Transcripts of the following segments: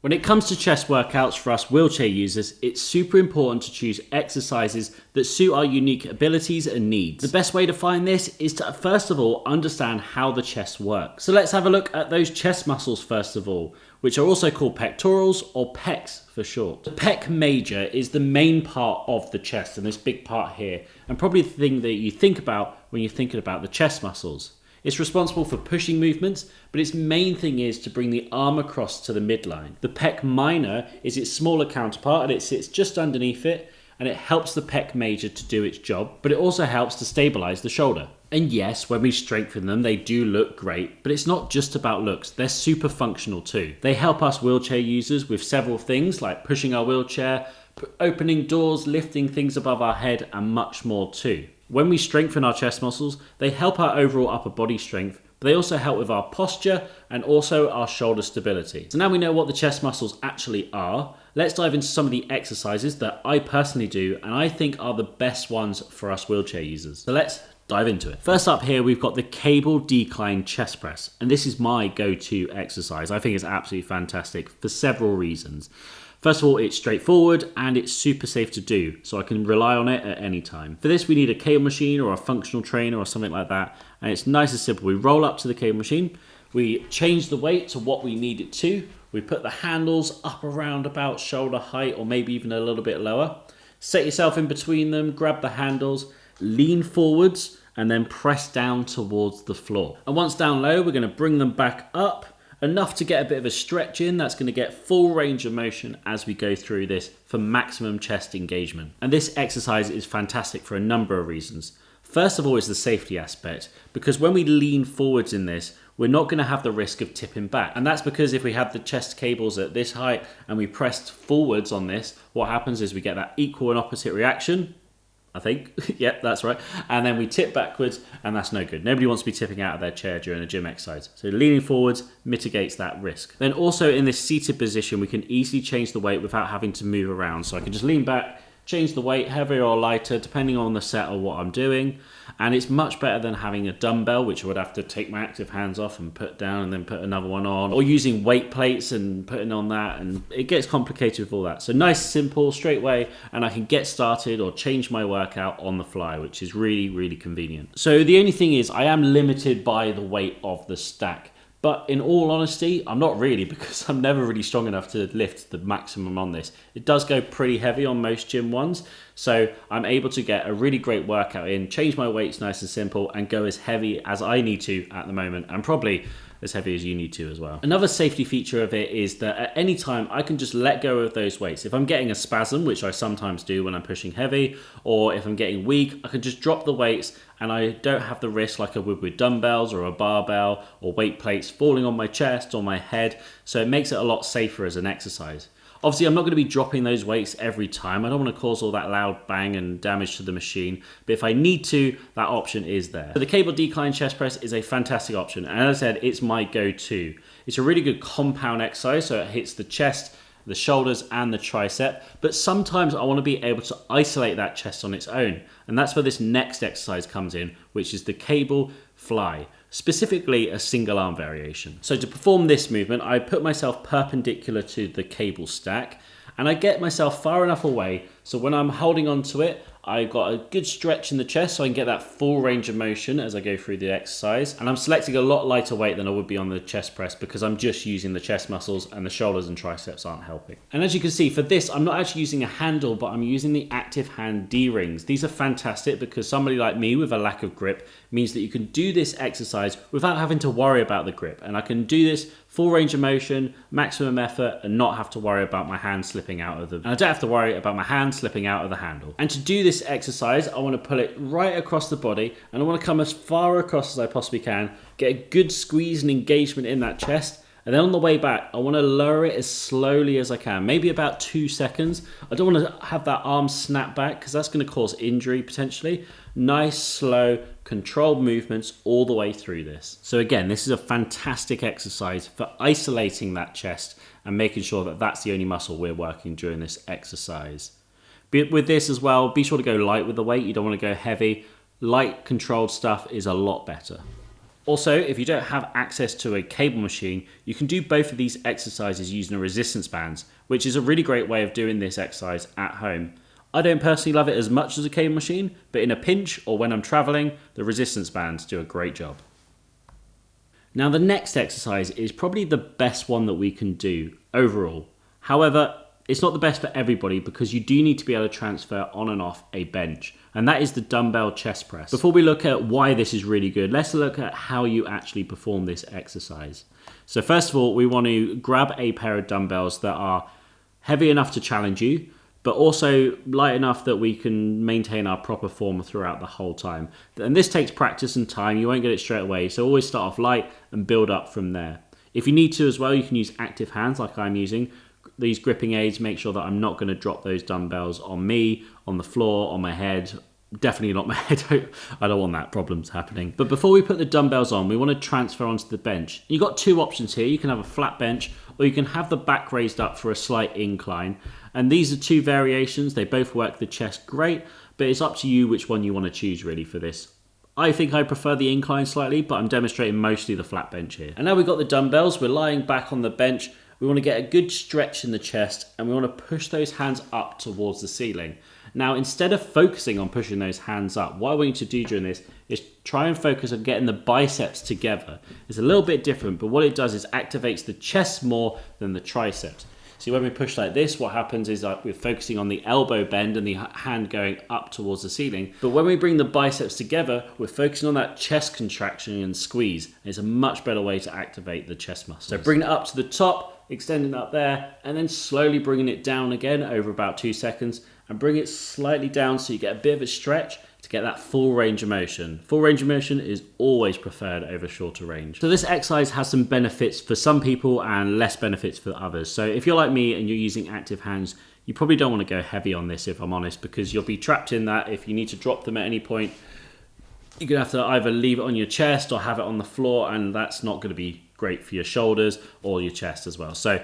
When it comes to chest workouts for us wheelchair users, it's super important to choose exercises that suit our unique abilities and needs. The best way to find this is to first of all understand how the chest works. So let's have a look at those chest muscles first of all, which are also called pectorals or pecs for short. The pec major is the main part of the chest, and this big part here, and probably the thing that you think about when you're thinking about the chest muscles. It's responsible for pushing movements, but its main thing is to bring the arm across to the midline. The pec minor is its smaller counterpart, and it sits just underneath it, and it helps the pec major to do its job, but it also helps to stabilize the shoulder. And yes, when we strengthen them, they do look great, but it's not just about looks, they're super functional too. They help us wheelchair users with several things like pushing our wheelchair, opening doors, lifting things above our head, and much more too. When we strengthen our chest muscles, they help our overall upper body strength, but they also help with our posture and also our shoulder stability. So now we know what the chest muscles actually are, let's dive into some of the exercises that I personally do and I think are the best ones for us wheelchair users. So let's dive into it. First up here, we've got the cable decline chest press, and this is my go-to exercise. I think it's absolutely fantastic for several reasons. First of all, it's straightforward and it's super safe to do, so I can rely on it at any time. For this, we need a cable machine or a functional trainer or something like that, and it's nice and simple. We roll up to the cable machine, we change the weight to what we need it to, we put the handles up around about shoulder height or maybe even a little bit lower. Set yourself in between them, grab the handles, lean forwards, and then press down towards the floor. And once down low, we're going to bring them back up, enough to get a bit of a stretch in. That's going to get full range of motion as we go through this for maximum chest engagement. And this exercise is fantastic for a number of reasons. First of all is the safety aspect, because when we lean forwards in this, we're not going to have the risk of tipping back. And that's because if we have the chest cables at this height and we pressed forwards on this, what happens is we get that equal and opposite reaction. I think, yep, that's right. And then we tip backwards, and that's no good. Nobody wants to be tipping out of their chair during a gym exercise. So leaning forwards mitigates that risk. Then also in this seated position, we can easily change the weight without having to move around. So I can just lean back, change the weight, heavier or lighter, depending on the set or what I'm doing. And it's much better than having a dumbbell, which I would have to take my active hands off and put down and then put another one on, or using weight plates and putting on that, and it gets complicated with all that. So nice, simple, straight way, and I can get started or change my workout on the fly, which is really, really convenient. So the only thing is I am limited by the weight of the stack. But in all honesty, I'm not really, because I'm never really strong enough to lift the maximum on this. It does go pretty heavy on most gym ones, so I'm able to get a really great workout in, change my weights nice and simple, and go as heavy as I need to at the moment, and probably as heavy as you need to as well. Another safety feature of it is that at any time I can just let go of those weights. If I'm getting a spasm, which I sometimes do when I'm pushing heavy, or if I'm getting weak, I can just drop the weights and I don't have the risk like I would with dumbbells or a barbell or weight plates falling on my chest or my head. So it makes it a lot safer as an exercise. Obviously, I'm not going to be dropping those weights every time. I don't want to cause all that loud bang and damage to the machine. But if I need to, that option is there. So the cable decline chest press is a fantastic option. And as I said, it's my go-to. It's a really good compound exercise, so it hits the chest, the shoulders, and the tricep. But sometimes I want to be able to isolate that chest on its own. And that's where this next exercise comes in, which is the cable fly. Specifically a single arm variation. So to perform this movement, I put myself perpendicular to the cable stack and I get myself far enough away so when I'm holding onto it, I've got a good stretch in the chest so I can get that full range of motion as I go through the exercise. And I'm selecting a lot lighter weight than I would be on the chest press because I'm just using the chest muscles and the shoulders and triceps aren't helping. And as you can see, for this, I'm not actually using a handle, but I'm using the active hand D-rings. These are fantastic because somebody like me with a lack of grip means that you can do this exercise without having to worry about the grip. And I can do this full range of motion, maximum effort, and not have to worry about my hand slipping out of the... And I don't have to worry about my hand slipping out of the handle. And to do this exercise, I want to pull it right across the body, and I want to come as far across as I possibly can, get a good squeeze and engagement in that chest, and then on the way back, I want to lower it as slowly as I can, maybe about 2 seconds. I don't want to have that arm snap back because that's going to cause injury potentially. Nice, slow, controlled movements all the way through this. So again, this is a fantastic exercise for isolating that chest and making sure that that's the only muscle we're working during this exercise. But with this as well, be sure to go light with the weight. You don't want to go heavy. Light, controlled stuff is a lot better. Also, if you don't have access to a cable machine, you can do both of these exercises using a resistance bands, which is a really great way of doing this exercise at home. I don't personally love it as much as a cable machine, but in a pinch or when I'm traveling, the resistance bands do a great job. Now the next exercise is probably the best one that we can do overall. However, it's not the best for everybody because you do need to be able to transfer on and off a bench, and that is the dumbbell chest press. Before we look at why this is really good, let's look at how you actually perform this exercise. So first of all, we want to grab a pair of dumbbells that are heavy enough to challenge you, but also light enough that we can maintain our proper form throughout the whole time. And this takes practice and time, you won't get it straight away, so always start off light and build up from there. If you need to as well, you can use active hands like I'm using. These gripping aids make sure that I'm not going to drop those dumbbells on me, on the floor, on my head. Definitely not my head. I don't want that problems happening. But before we put the dumbbells on, we want to transfer onto the bench. You've got two options here. You can have a flat bench or you can have the back raised up for a slight incline. And these are two variations. They both work the chest great, but it's up to you which one you want to choose really for this. I think I prefer the incline slightly, but I'm demonstrating mostly the flat bench here. And now we've got the dumbbells. We're lying back on the bench. We want to get a good stretch in the chest and we want to push those hands up towards the ceiling. Now, instead of focusing on pushing those hands up, what I want you to do during this is try and focus on getting the biceps together. It's a little bit different, but what it does is activates the chest more than the triceps. See, when we push like this, what happens is we're focusing on the elbow bend and the hand going up towards the ceiling. But when we bring the biceps together, we're focusing on that chest contraction and squeeze. It's a much better way to activate the chest muscles. So bring it up to the top, extending up there, and then slowly bringing it down again over about 2 seconds, and bring it slightly down so you get a bit of a stretch to get that full range of motion. Full range of motion is always preferred over shorter range. So this exercise has some benefits for some people and less benefits for others. So if you're like me and you're using active hands, you probably don't want to go heavy on this, if I'm honest, because you'll be trapped in that. If you need to drop them at any point, you're gonna have to either leave it on your chest or have it on the floor, and that's not gonna be great for your shoulders or your chest as well. So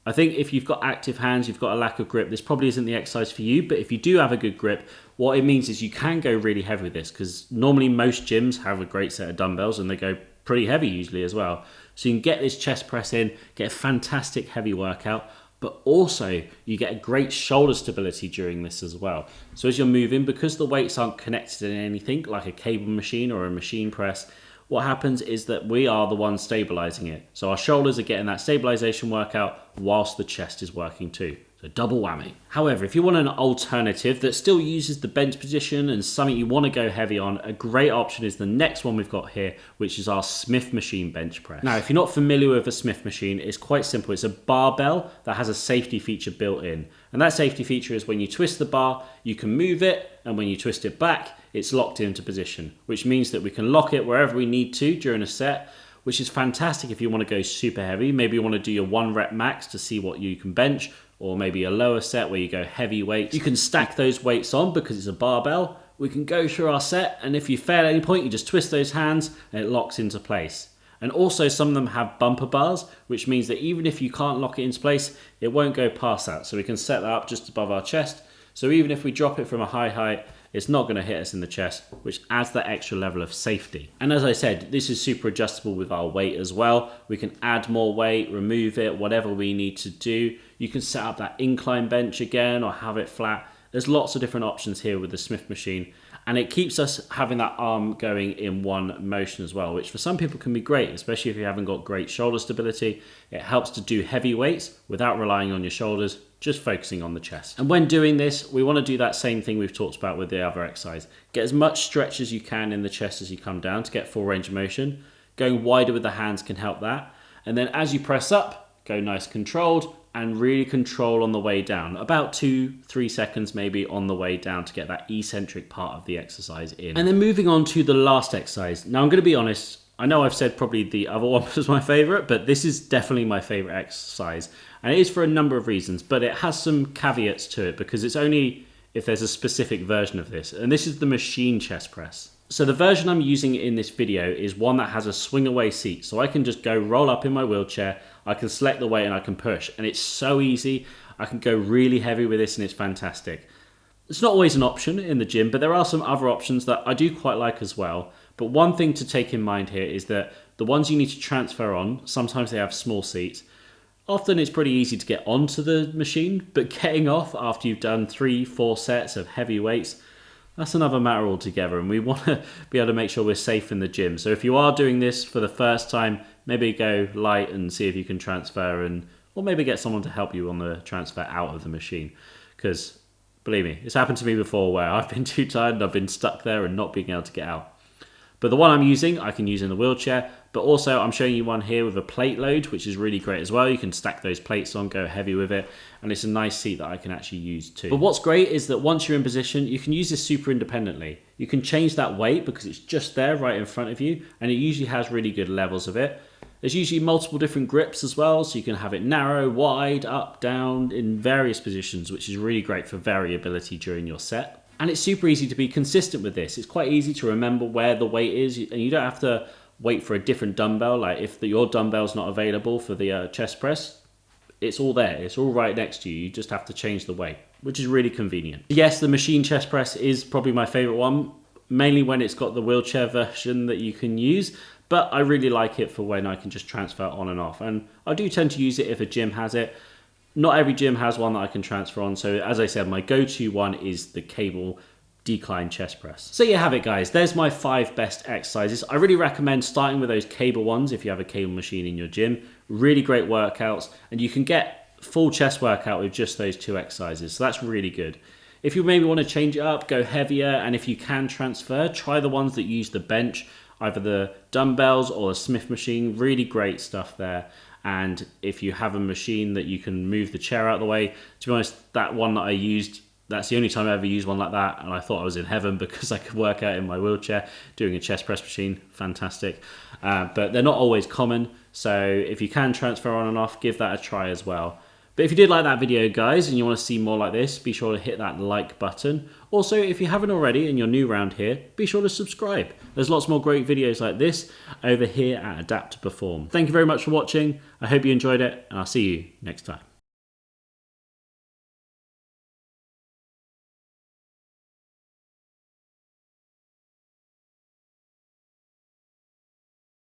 I think if you've got active hands, you've got a lack of grip, this probably isn't the exercise for you, but if you do have a good grip, what it means is you can go really heavy with this, because normally most gyms have a great set of dumbbells and they go pretty heavy usually as well. So you can get this chest press in, get a fantastic heavy workout, but also you get a great shoulder stability during this as well. So as you're moving, because the weights aren't connected in anything like a cable machine or a machine press, what happens is that we are the ones stabilizing it. So our shoulders are getting that stabilization workout whilst the chest is working too. So double whammy. However, if you want an alternative that still uses the bench position and something you want to go heavy on, a great option is the next one we've got here, which is our Smith machine bench press. Now, if you're not familiar with a Smith machine, it's quite simple. It's a barbell that has a safety feature built in. And that safety feature is when you twist the bar, you can move it, and when you twist it back, it's locked into position, which means that we can lock it wherever we need to during a set, which is fantastic if you want to go super heavy. Maybe you want to do your 1 rep max to see what you can bench, or maybe a lower set where you go heavy weights. You can stack those weights on because it's a barbell. We can go through our set, and if you fail at any point, you just twist those hands and it locks into place. And also some of them have bumper bars, which means that even if you can't lock it into place, it won't go past that. So we can set that up just above our chest. So even if we drop it from a high height, it's not going to hit us in the chest, which adds that extra level of safety. And as I said, this is super adjustable with our weight as well. We can add more weight, remove it, whatever we need to do. You can set up that incline bench again or have it flat. There's lots of different options here with the Smith machine, and it keeps us having that arm going in one motion as well, which for some people can be great, especially if you haven't got great shoulder stability. It helps to do heavy weights without relying on your shoulders, just focusing on the chest. And when doing this, we want to do that same thing we've talked about with the other exercise. Get as much stretch as you can in the chest as you come down to get full range of motion. Going wider with the hands can help that. And then as you press up, go nice controlled, and really control on the way down. About 2-3 seconds maybe on the way down to get that eccentric part of the exercise in. And then moving on to the last exercise. Now I'm going to be honest, I know I've said probably the other one was my favorite, but this is definitely my favorite exercise. And it is for a number of reasons, but it has some caveats to it because it's only if there's a specific version of this. And this is the machine chest press. So the version I'm using in this video is one that has a swing away seat. So I can just go roll up in my wheelchair, I can select the weight and I can push. And it's so easy. I can go really heavy with this and it's fantastic. It's not always an option in the gym, but there are some other options that I do quite like as well. But one thing to take in mind here is that the ones you need to transfer on, sometimes they have small seats. Often it's pretty easy to get onto the machine, but getting off after you've done 3-4 sets of heavy weights, that's another matter altogether, and we want to be able to make sure we're safe in the gym. So if you are doing this for the first time, maybe go light and see if you can transfer, or maybe get someone to help you on the transfer out of the machine. Because believe me, it's happened to me before where I've been too tired and I've been stuck there and not being able to get out. But the one I'm using, I can use in the wheelchair, but also I'm showing you one here with a plate load, which is really great as well. You can stack those plates on, go heavy with it, and it's a nice seat that I can actually use too. But what's great is that once you're in position, you can use this super independently. You can change that weight because it's just there right in front of you, and it usually has really good levels of it. There's usually multiple different grips as well, so you can have it narrow, wide, up, down, in various positions, which is really great for variability during your set. And it's super easy to be consistent with this. It's quite easy to remember where the weight is, and you don't have to wait for a different dumbbell. Like if your dumbbell's not available for the chest press, it's all there. It's all right next to you. You just have to change the weight, which is really convenient. Yes, the machine chest press is probably my favorite one, mainly when it's got the wheelchair version that you can use. But I really like it for when I can just transfer on and off. And I do tend to use it if a gym has it. Not every gym has one that I can transfer on. So as I said, my go-to one is the cable decline chest press. So you have it, guys. There's my 5 best exercises. I really recommend starting with those cable ones if you have a cable machine in your gym. Really great workouts. And you can get full chest workout with just those 2 exercises. So that's really good. If you maybe want to change it up, go heavier. And if you can transfer, try the ones that use the bench, either the dumbbells or the Smith machine. Really great stuff there. And if you have a machine that you can move the chair out of the way, to be honest, that one that I used, that's the only time I ever used one like that, and I thought I was in heaven because I could work out in my wheelchair doing a chest press machine. Fantastic. But they're not always common, so if you can transfer on and off, give that a try as well. But if you did like that video, guys, and you want to see more like this, be sure to hit that like button. Also, if you haven't already and you're new around here, be sure to subscribe. There's lots more great videos like this over here at Adapt to Perform. Thank you very much for watching. I hope you enjoyed it, and I'll see you next time.